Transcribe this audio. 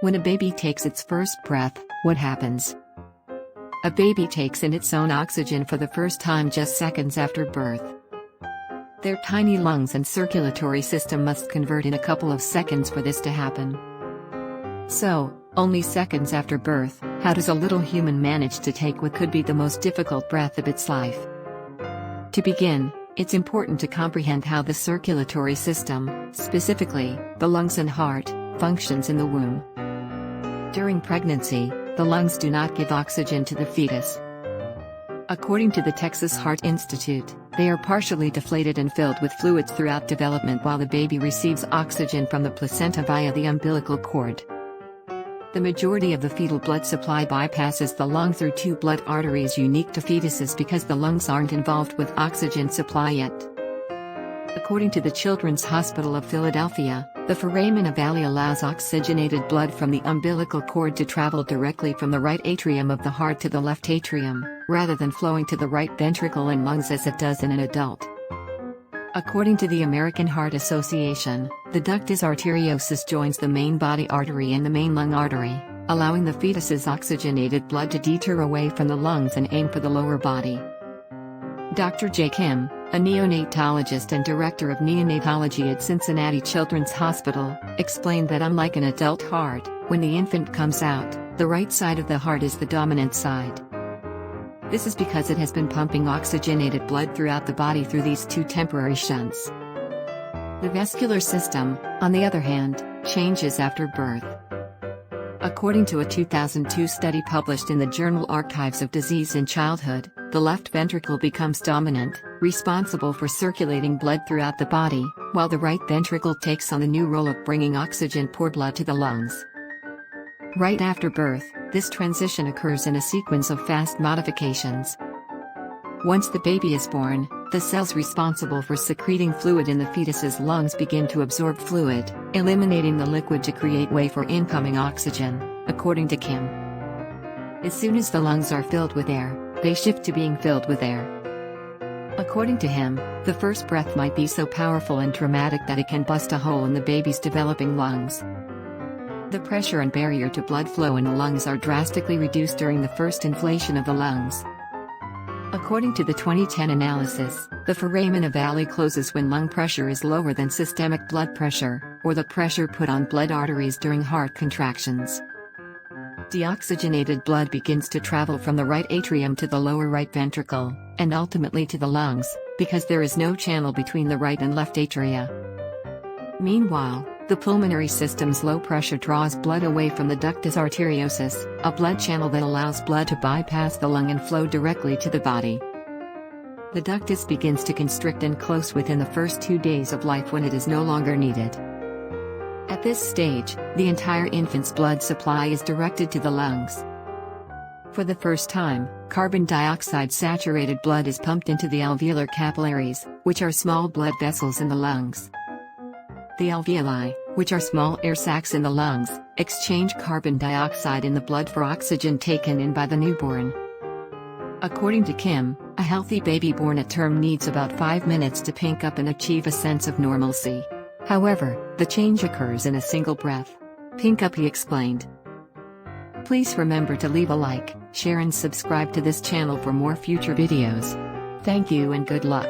When a baby takes its first breath, what happens? A baby takes in its own oxygen for the first time just seconds after birth. Their tiny lungs and circulatory system must convert in a couple of seconds for this to happen. So, only seconds after birth, how does a little human manage to take what could be the most difficult breath of its life? To begin, it's important to comprehend how the circulatory system, specifically, the lungs and heart, functions in the womb. During pregnancy, the lungs do not give oxygen to the fetus. According to the Texas Heart Institute, they are partially deflated and filled with fluids throughout development while the baby receives oxygen from the placenta via the umbilical cord. The majority of the fetal blood supply bypasses the lung through two blood arteries unique to fetuses because the lungs aren't involved with oxygen supply yet. According to the Children's Hospital of Philadelphia, the foramen valley allows oxygenated blood from the umbilical cord to travel directly from the right atrium of the heart to the left atrium, rather than flowing to the right ventricle and lungs as it does in an adult. According to the American Heart Association, the ductus arteriosus joins the main body artery and the main lung artery, allowing the fetus's oxygenated blood to detour away from the lungs and aim for the lower body. Dr. J. Kim, a neonatologist and director of neonatology at Cincinnati Children's Hospital, explained that unlike an adult heart, when the infant comes out, the right side of the heart is the dominant side. This is because it has been pumping oxygenated blood throughout the body through these two temporary shunts. The vascular system, on the other hand, changes after birth. According to a 2002 study published in the journal Archives of Disease in Childhood, the left ventricle becomes dominant, responsible for circulating blood throughout the body, while the right ventricle takes on the new role of bringing oxygen-poor blood to the lungs. Right after birth, this transition occurs in a sequence of fast modifications. Once the baby is born, the cells responsible for secreting fluid in the fetus's lungs begin to absorb fluid, eliminating the liquid to create way for incoming oxygen, according to Kim. As soon as the lungs are filled with air, they shift to being filled with air. According to him, the first breath might be so powerful and traumatic that it can bust a hole in the baby's developing lungs. The pressure and barrier to blood flow in the lungs are drastically reduced during the first inflation of the lungs. According to the 2010 analysis, the foramen valley closes when lung pressure is lower than systemic blood pressure, or the pressure put on blood arteries during heart contractions. Deoxygenated blood begins to travel from the right atrium to the lower right ventricle, and ultimately to the lungs, because there is no channel between the right and left atria. Meanwhile, the pulmonary system's low pressure draws blood away from the ductus arteriosus, a blood channel that allows blood to bypass the lung and flow directly to the body. The ductus begins to constrict and close within the first 2 days of life when it is no longer needed. At this stage, the entire infant's blood supply is directed to the lungs. For the first time, carbon dioxide-saturated blood is pumped into the alveolar capillaries, which are small blood vessels in the lungs. The alveoli, which are small air sacs in the lungs, exchange carbon dioxide in the blood for oxygen taken in by the newborn. According to Kim, a healthy baby born at term needs about 5 minutes to pink up and achieve a sense of normalcy. However, the change occurs in a single breath. Pink up, he explained. Please remember to leave a like, share and subscribe to this channel for more future videos. Thank you and good luck.